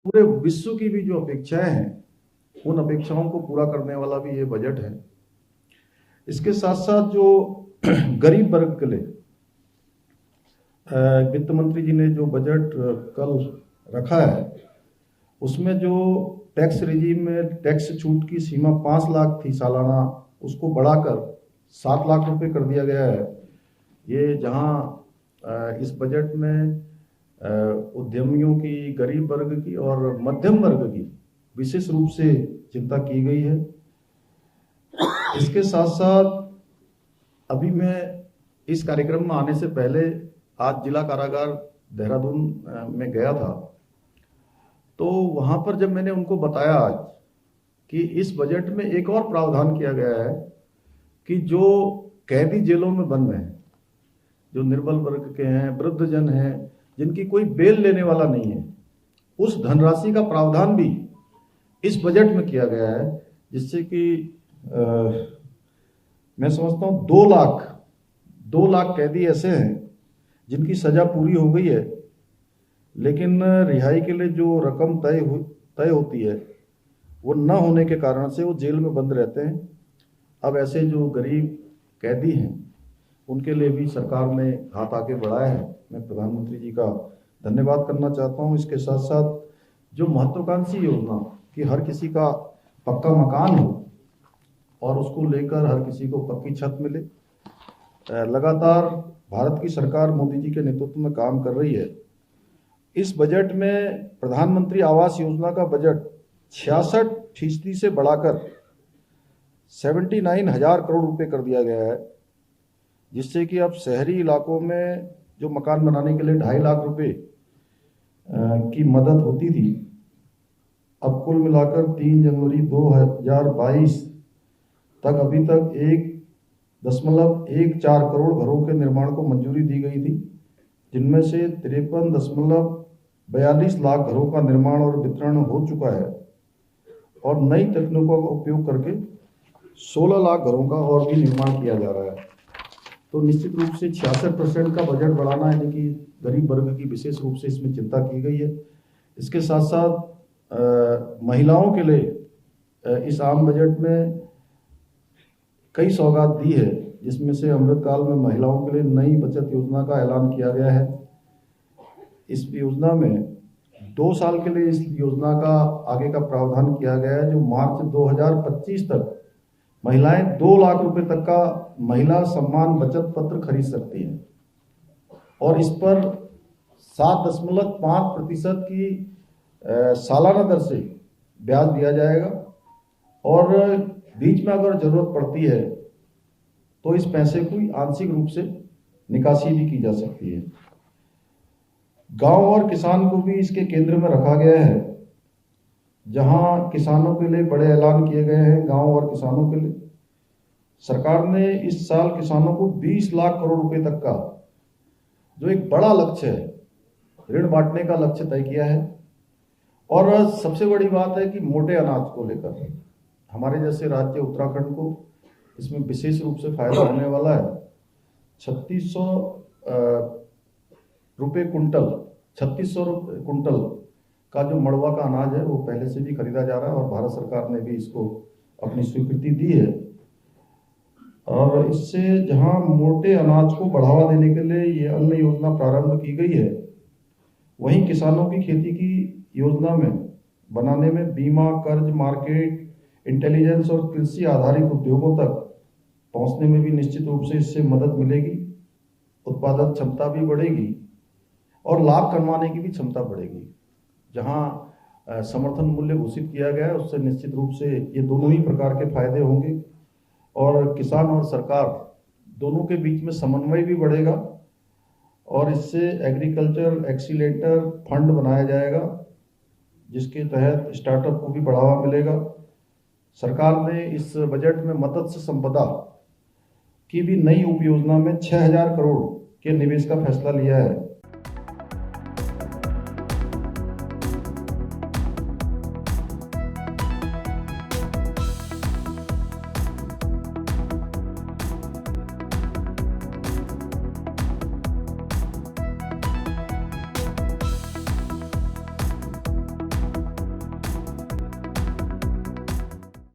पूरे विश्व की भी जो अपेक्षाएं हैं उन अपेक्षाओं को पूरा करने वाला भी ये बजट है। इसके साथ साथ जो गरीब वर्ग के लिए वित्त मंत्री जी ने जो बजट कल रखा है उसमें जो टैक्स रिजीम में टैक्स छूट की सीमा 5 लाख थी सालाना, उसको बढ़ाकर 7 लाख रुपए कर दिया गया है। ये जहां इस बजट में उद्यमियों की, गरीब वर्ग की और मध्यम वर्ग की विशेष रूप से चिंता की गई है। इसके साथ साथ अभी मैं इस कार्यक्रम में आने से पहले आज जिला कारागार देहरादून में गया था, तो वहां पर जब मैंने उनको बताया आज कि इस बजट में एक और प्रावधान किया गया है कि जो कैदी जेलों में बंद हैं, जो निर्बल वर्ग के हैं, वृद्धजन हैं, जिनकी कोई बेल लेने वाला नहीं है, उस धनराशि का प्रावधान भी इस बजट में किया गया है, जिससे कि मैं समझता हूं 2 लाख कैदी ऐसे हैं जिनकी सजा पूरी हो गई है, लेकिन रिहाई के लिए जो रकम तय होती है वो न होने के कारण से वो जेल में बंद रहते हैं। अब ऐसे जो गरीब कैदी हैं उनके लिए भी सरकार ने हाथ आगे बढ़ाया है। मैं प्रधानमंत्री जी का धन्यवाद करना चाहता हूं। इसके साथ साथ जो महत्वाकांक्षी योजना कि हर किसी का पक्का मकान हो और उसको लेकर हर किसी को पक्की छत मिले, लगातार भारत की सरकार मोदी जी के नेतृत्व में काम कर रही है। इस बजट में प्रधानमंत्री आवास योजना का बजट 66% से बढ़ाकर 79,000 करोड़ रुपए कर दिया गया है, जिससे कि अब शहरी इलाकों में जो मकान बनाने के लिए 2.5 लाख रुपए की मदद होती थी, अब कुल मिलाकर 3 जनवरी 2022 तक अभी तक 1.14 करोड़ घरों के निर्माण को मंजूरी दी गई थी, जिनमें से 53.42 लाख घरों का निर्माण और वितरण हो चुका है और नई तकनीकों का उपयोग करके 16 लाख घरों का और भी निर्माण किया जा रहा है। तो निश्चित रूप से 66% का बजट बढ़ाना, यानी कि गरीब वर्ग की विशेष रूप से इसमें चिंता की गई है। इसके साथ साथ महिलाओं के लिए इस आम बजट में कई सौगात दी है, जिसमें से अमृतकाल में महिलाओं के लिए नई बचत योजना का ऐलान किया गया है। इस योजना में 2 साल के लिए इस योजना का आगे का प्रावधान किया गया है, जो मार्च 2025 तक महिलाएं 2 लाख रुपए तक का महिला सम्मान बचत पत्र खरीद सकती हैं और इस पर 7.5% की सालाना दर से ब्याज दिया जाएगा और बीच में अगर जरूरत पड़ती है तो इस पैसे को आंशिक रूप से निकासी भी की जा सकती है। गांव और किसान को भी इसके केंद्र में रखा गया है, जहां किसानों के लिए बड़े ऐलान किए गए हैं। गांव और किसानों के लिए सरकार ने इस साल किसानों को 20 लाख करोड़ रुपए तक का जो एक बड़ा लक्ष्य है, ऋण बांटने का लक्ष्य तय किया है। और सबसे बड़ी बात है कि मोटे अनाज को लेकर हमारे जैसे राज्य उत्तराखंड को इसमें विशेष रूप से फायदा होने वाला है। 3600 रुपये कुंटल, 3600 कुंटल का जो मड़वा का अनाज है वो पहले से भी खरीदा जा रहा है और भारत सरकार ने भी इसको अपनी स्वीकृति दी है। और इससे जहां मोटे अनाज को बढ़ावा देने के लिए ये अन्न योजना प्रारंभ की गई है, वहीं किसानों की खेती की योजना में बनाने में बीमा, कर्ज, मार्केट इंटेलिजेंस और कृषि आधारित उद्योगों तक पहुंचने में भी निश्चित रूप से इससे मदद मिलेगी। उत्पादन क्षमता भी बढ़ेगी और लाभ कमाने की भी क्षमता बढ़ेगी। जहां समर्थन मूल्य घोषित किया गया है उससे निश्चित रूप से ये दोनों ही प्रकार के फायदे होंगे और किसान और सरकार दोनों के बीच में समन्वय भी बढ़ेगा और इससे एग्रीकल्चर एक्सीलेटर फंड बनाया जाएगा, जिसके तहत स्टार्टअप को भी बढ़ावा मिलेगा। सरकार ने इस बजट में मत्स्य संपदा की भी नई उप योजना में 6,000 करोड़ के निवेश का फैसला लिया है।